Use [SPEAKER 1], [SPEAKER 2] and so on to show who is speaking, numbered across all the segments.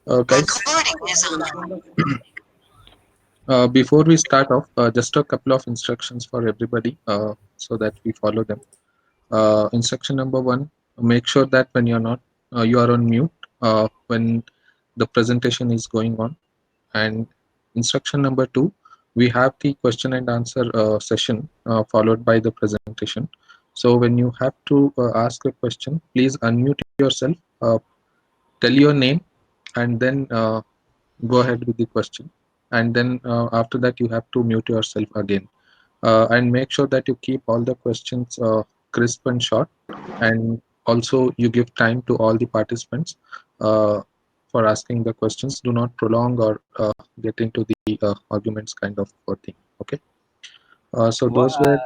[SPEAKER 1] Guys, before we start off, just a couple of instructions for everybody so that we follow them. Instruction number one: make sure that when you're not, you are on mute when the presentation is going on. And instruction number two: we have the question and answer session followed by the presentation. So when you have to ask a question, please unmute yourself, tell your name, and then go ahead with the question. And then after that, you have to mute yourself again. And make sure that you keep all the questions crisp and short. And also, you give time to all the participants for asking the questions. Do not prolong or get into the arguments kind of thing. Okay. So
[SPEAKER 2] Wha-
[SPEAKER 1] those were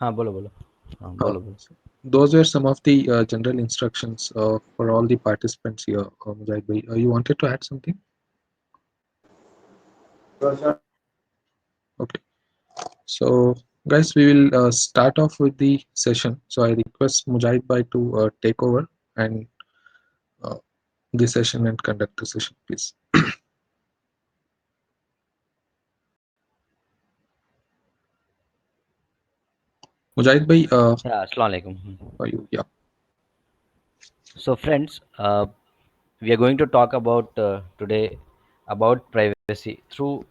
[SPEAKER 2] हाँ बोलो बोलो हाँ
[SPEAKER 1] uh,
[SPEAKER 2] बोलो बोलो
[SPEAKER 1] those were some of the general instructions for all the participants here. Mujahid bhai. You wanted to add something? Okay. So, guys, we will start off with the session. So, I request Mujahid Bhai to take over and uh, the session and conduct the session, please. Mujahid Bhai,
[SPEAKER 2] yeah Assalamu alaikum.
[SPEAKER 1] for you, yeah.
[SPEAKER 2] So friends, we are going to talk about today about privacy through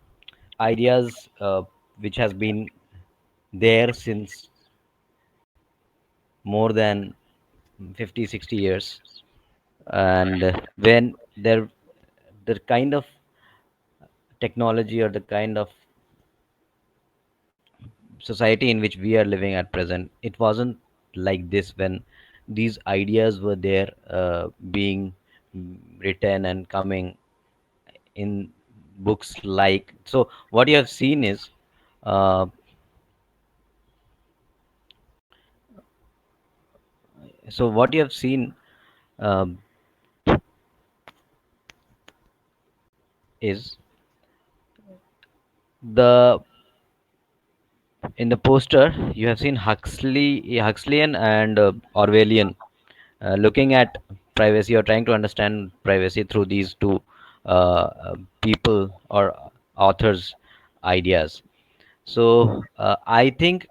[SPEAKER 2] ideas which has been there since more than 50, 60 years, and when the kind of technology or the kind of society in which we are living at present, it wasn't like this when these ideas were there, being written and coming in books. Like, so what you have seen is, uh, so what you have seen um, is the in the poster you have seen Huxleyan and Orwellian, looking at privacy or trying to understand privacy through these two people or authors' ideas. So I think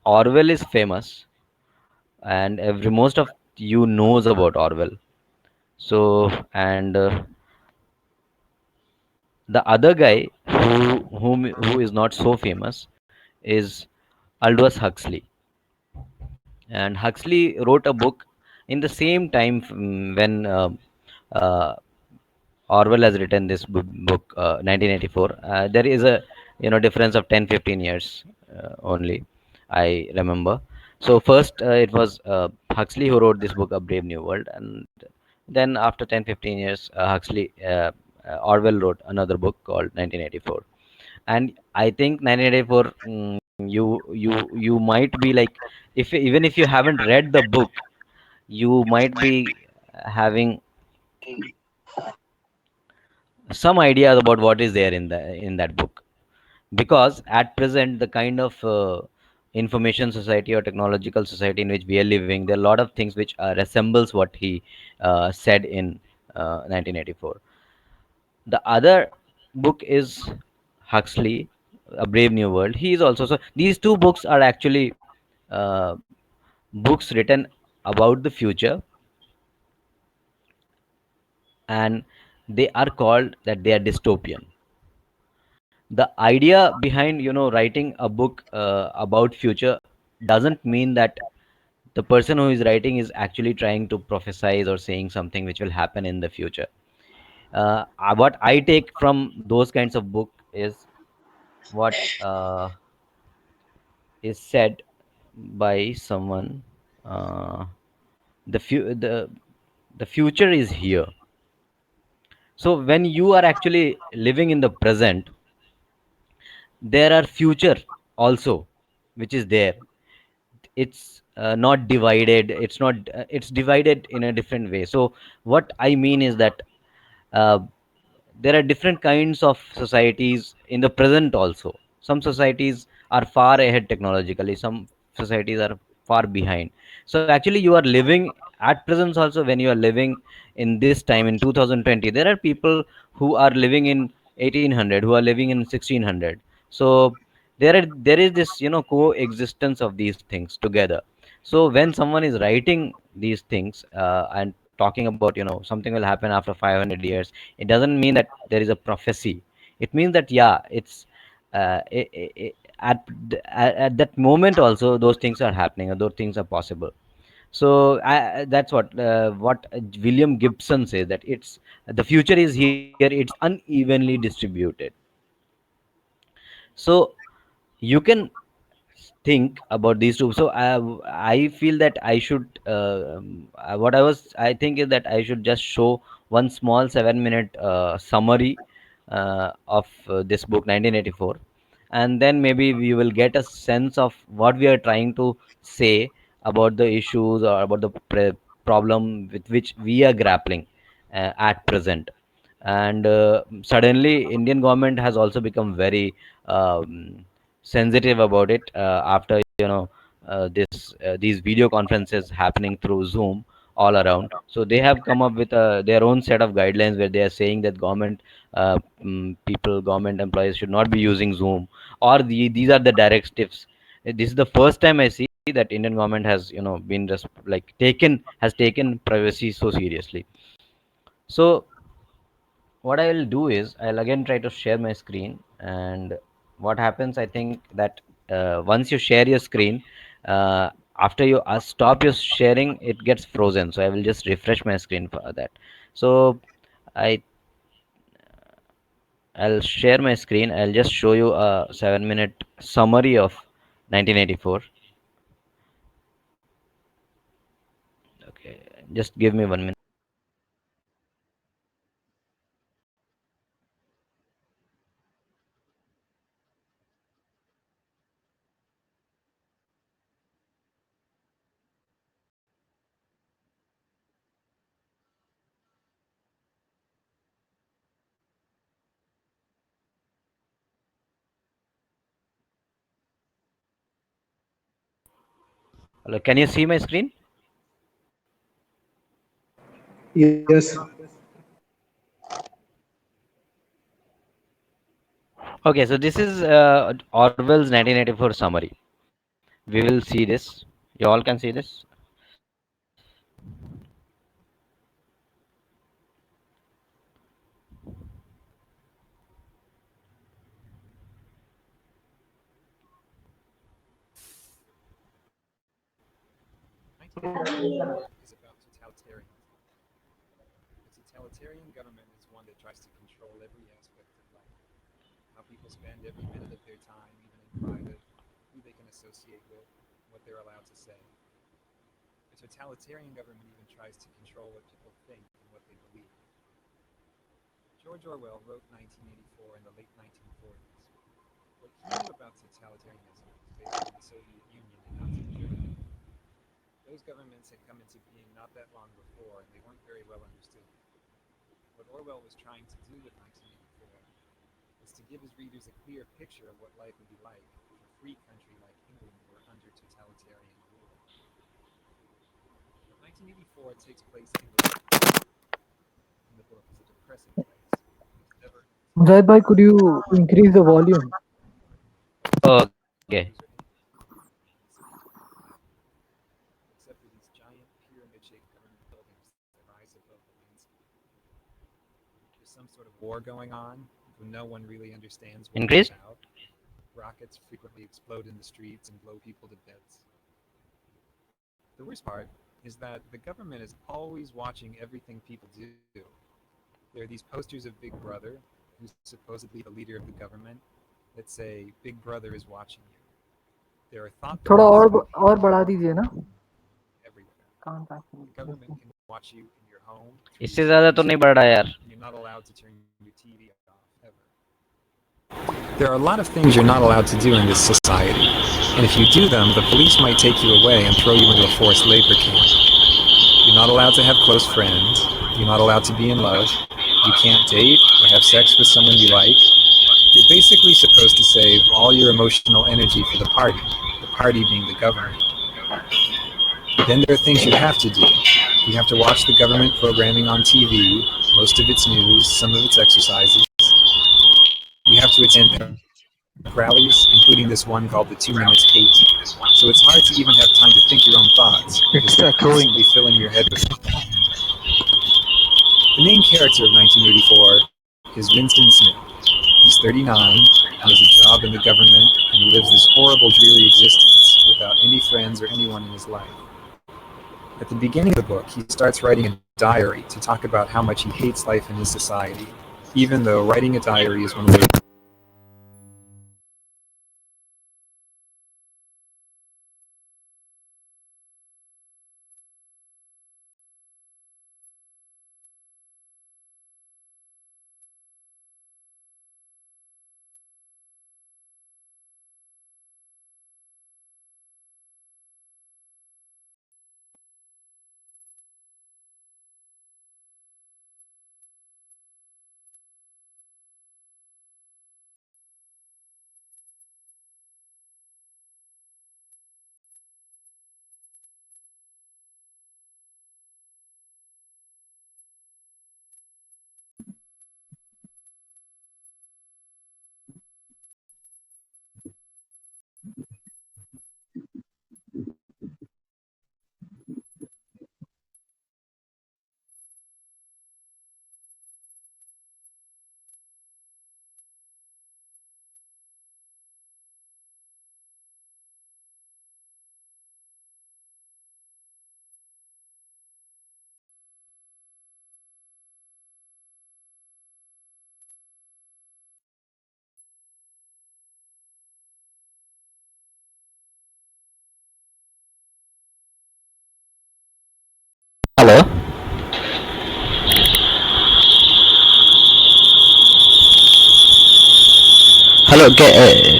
[SPEAKER 2] Orwell is famous, and every most of you knows about Orwell. So and the other guy who is not so famous is Aldous Huxley. And Huxley wrote a book in the same time when uh, Orwell has written this book, 1984. There is a difference of 10-15 years only, I remember. So first it was Huxley who wrote this book, A Brave New World, and then after 10-15 years, Orwell wrote another book called 1984. And I think 1984, you might be like, if even if you haven't read the book, you might be having some ideas about what is there in that book, because at present the kind of information society or technological society in which we are living, there are a lot of things which resembles what he said in 1984. The other book is Huxley, A Brave New World. He is also, so these two books are actually uh, books written about the future, and they are called that they are dystopian. The idea behind writing a book about future doesn't mean that the person who is writing is actually trying to prophesize or saying something which will happen in the future. What I take from those kinds of book is what is said by someone. uh, the fu- the future is here. So when you are actually living in the present, there are future also which is there. It's not divided, it's divided in a different way. So what I mean is that uh, there are different kinds of societies in the present also. Some societies are far ahead technologically, some societies are far behind. So actually you are living at present also, when you are living in this time in 2020, there are people who are living in 1800, who are living in 1600. So there is this, coexistence of these things together. So when someone is writing these things, and talking about, something will happen after 500 years, it doesn't mean that there is a prophecy. It means that, yeah, it's at, at that moment also those things are happening, or those things are possible. So that's what William Gibson says, that it's the future is here, it's unevenly distributed. So you can think about these two. So I feel that I should, what I think is that I should just show one small 7-minute summary of this book 1984, and then maybe we will get a sense of what we are trying to say about the issues, or about the problem with which we are grappling at present. And suddenly Indian government has also become very sensitive about it, after, this these video conferences happening through Zoom all around. So they have come up with their own set of guidelines, where they are saying that government employees should not be using Zoom, or these are the directives. This is the first time I see that Indian government has, been like taken privacy so seriously. So what I will do is I'll again try to share my screen. And what happens, I think that once you share your screen, after you stop your sharing, it gets frozen. So I will just refresh my screen for that. So I I'll share my screen. I'll just show you a 7-minute summary of 1984. Okay, just give me 1 minute. Hello, can you see my screen?
[SPEAKER 3] Yes.
[SPEAKER 2] Okay, so this is Orwell's 1984 summary. We will see this. You all can see this.
[SPEAKER 3] Jai bhai, could you increase the volume?
[SPEAKER 2] Okay. Increased?
[SPEAKER 3] थोड़ा और बढ़ा दीजिए ना. Can't actually listen.
[SPEAKER 2] इससे ज्यादा तो नहीं बढ़ रहा यार.
[SPEAKER 4] There are a lot of things you're not allowed to do in this society, and if you do them, the police might take you away and throw you into a forced labor camp. You're not allowed to have close friends. You're not allowed to be in love. You can't date or have sex with someone you like. You're basically supposed to save all your emotional energy for the party being the government. Then there are things you have to do. You have to watch the government programming on TV, most of its news, some of its exercises. You have to attend rallies, including this one called the 2 Minute Hate. So it's hard to even have time to think your own thoughts because they're
[SPEAKER 3] It's
[SPEAKER 4] constantly
[SPEAKER 3] echoing.
[SPEAKER 4] filling your head with them. The main character of 1984 is Winston Smith. He's 39, he has a job in the government, and he lives this horrible, dreary existence without any friends or anyone in his life. At the beginning of the book, he starts writing a diary to talk about how much he hates life in his society, even though writing a diary is one of those
[SPEAKER 2] Hello. Hello. Okay. Okay.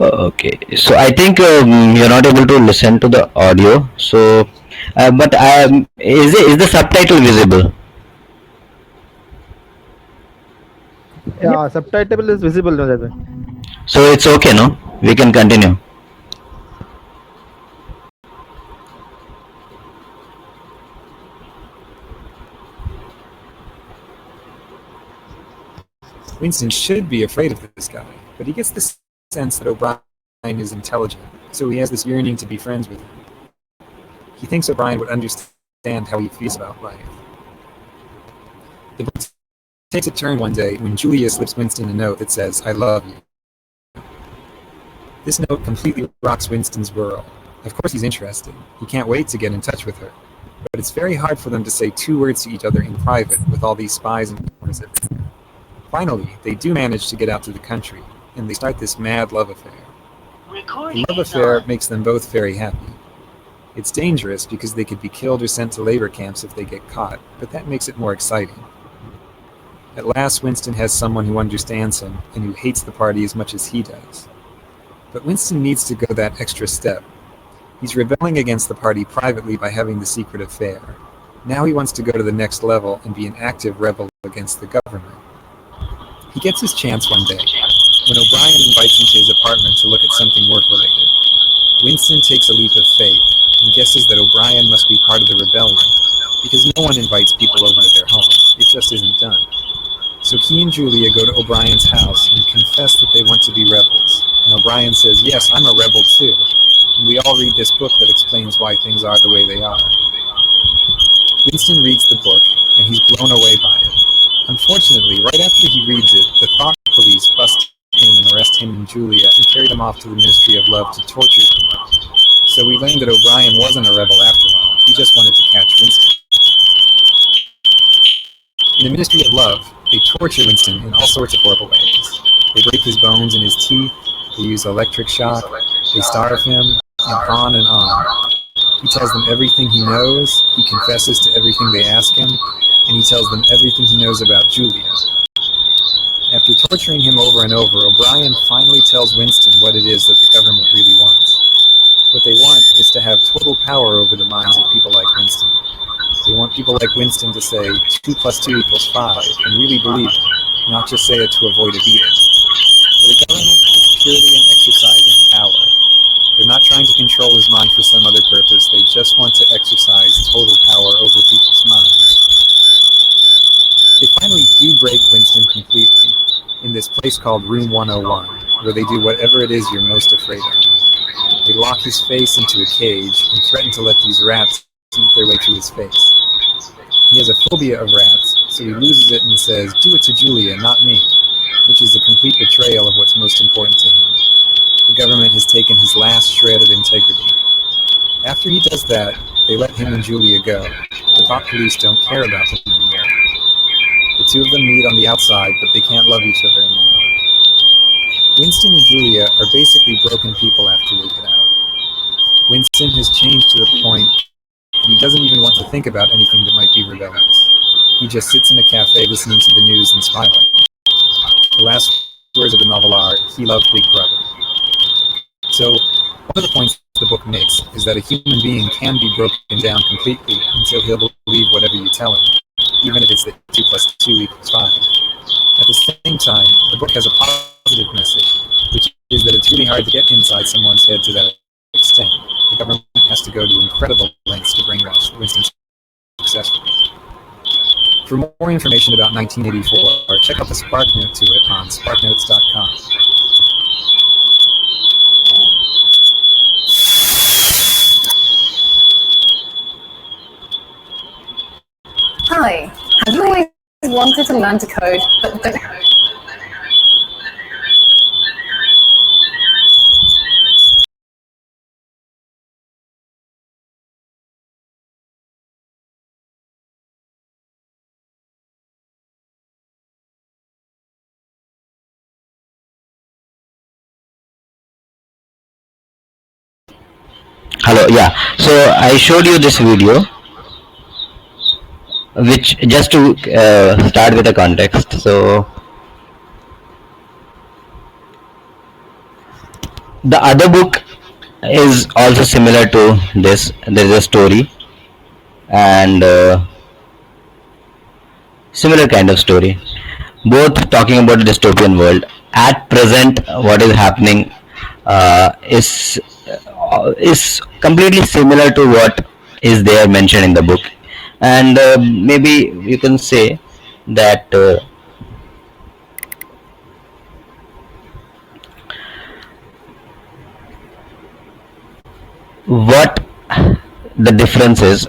[SPEAKER 2] Okay. So I think you're not able to listen to the audio. So, but is the subtitle visible?
[SPEAKER 3] Yeah, subtitle is visible no that way.
[SPEAKER 2] So it's okay, no? We can continue.
[SPEAKER 4] Winston should be afraid of this guy, but he gets the sense that O'Brien is intelligent, so he has this yearning to be friends with him. He thinks O'Brien would understand how he feels about life. The book takes a turn one day when Julia slips Winston a note that says, "I love you." This note completely rocks Winston's world. Of course he's interested. He can't wait to get in touch with her. But it's very hard for them to say 2 words to each other in private with all these spies and cameras everywhere. Finally, they do manage to get out to the country, and they start this mad love affair. The love affair makes them both very happy. It's dangerous because they could be killed or sent to labor camps if they get caught, but that makes it more exciting. At last, Winston has someone who understands him and who hates the party as much as he does. But Winston needs to go that extra step. He's rebelling against the party privately by having the secret affair. Now he wants to go to the next level and be an active rebel against the government. He gets his chance one day, when O'Brien invites him to his apartment to look at something work-related. Winston takes a leap of faith and guesses that O'Brien must be part of the rebellion, because no one invites people over to their home. It just isn't done. So he and Julia go to O'Brien's house and confess that they want to be rebels. And O'Brien says, "Yes, I'm a rebel too." And we all read this book that explains why things are the way they are. Winston reads the book, and he's blown away by it. Unfortunately, right after he reads it, the thought police bust in and arrest him and Julia and carry them off to the Ministry of Love to torture them. So we learn that O'Brien wasn't a rebel after all. He just wanted to catch Winston. In the Ministry of Love, they torture Winston in all sorts of horrible ways. They break his bones and his teeth, they use electric shock, they starve him, and on and on. He tells them everything he knows, he confesses to everything they ask him, and he tells them everything he knows about Julia. After torturing him over and over, O'Brien finally tells Winston what it is that the government really wants. What they want is to have total power over the minds of people like Winston. They They want people like Winston to say 2 plus 2 equals 5 and really believe it, not just say it to avoid a beating. For the government, it's purely an exercise in power. They're not trying to control his mind for some other purpose. They just want to exercise total power over people's minds. They finally do break Winston completely in this place called Room 101, where they do whatever it is you're most afraid of. They lock his face into a cage and threaten to let these rats eat their way to his face. He has a phobia of rats, so he loses it and says, "Do it to Julia, not me," which is a complete betrayal of what's most important to him. The government has taken his last shred of integrity. After he does that, they let him and Julia go. The thought police don't care about them anymore. The two of them meet on the outside, but they can't love each other anymore. Winston and Julia are basically broken people after they get out. Winston has changed to the point that he doesn't even want to think about anything that might be rebellious. He just sits in a cafe listening to the news and smiling. The last words of the novel are, "He loved Big Brother." So, one of the points the book makes is that a human being can be broken down completely until he'll believe whatever you tell him, even if it's that 2 plus 2 equals 5. At the same time, the book has a positive message, which is that it's really hard to get inside someone's head to that extent. The government has to go to incredible lengths to brainwash Winston successfully. For more information about 1984, check out the SparkNote to it on sparknotes.com.
[SPEAKER 5] Hi, have you always wanted to learn to code, but don't know?
[SPEAKER 2] Hello, yeah. So I showed you this video, which just to start with the context. So the other book is also similar to this. There is a story and similar kind of story, both talking about a dystopian world. At present, what is happening is completely similar to what is there mentioned in the book, and maybe you can say that what the difference is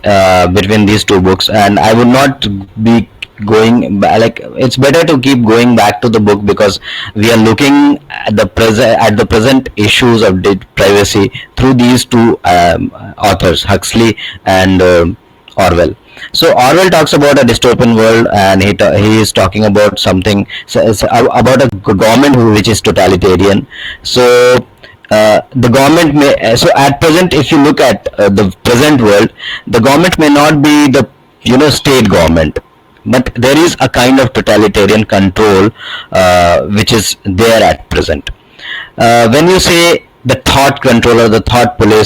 [SPEAKER 2] between these two books. And I would not be like, it's better to keep going back to the book, because we are looking at the present issues of privacy through these two authors, Huxley and Orwell. So Orwell talks about a dystopian world, and he is talking about something, about a government which is totalitarian. So the government may, so at present, if you look at the present world, the government may not be the state government, but there is a kind of totalitarian control which is there at present. When you say the thought control or the thought police,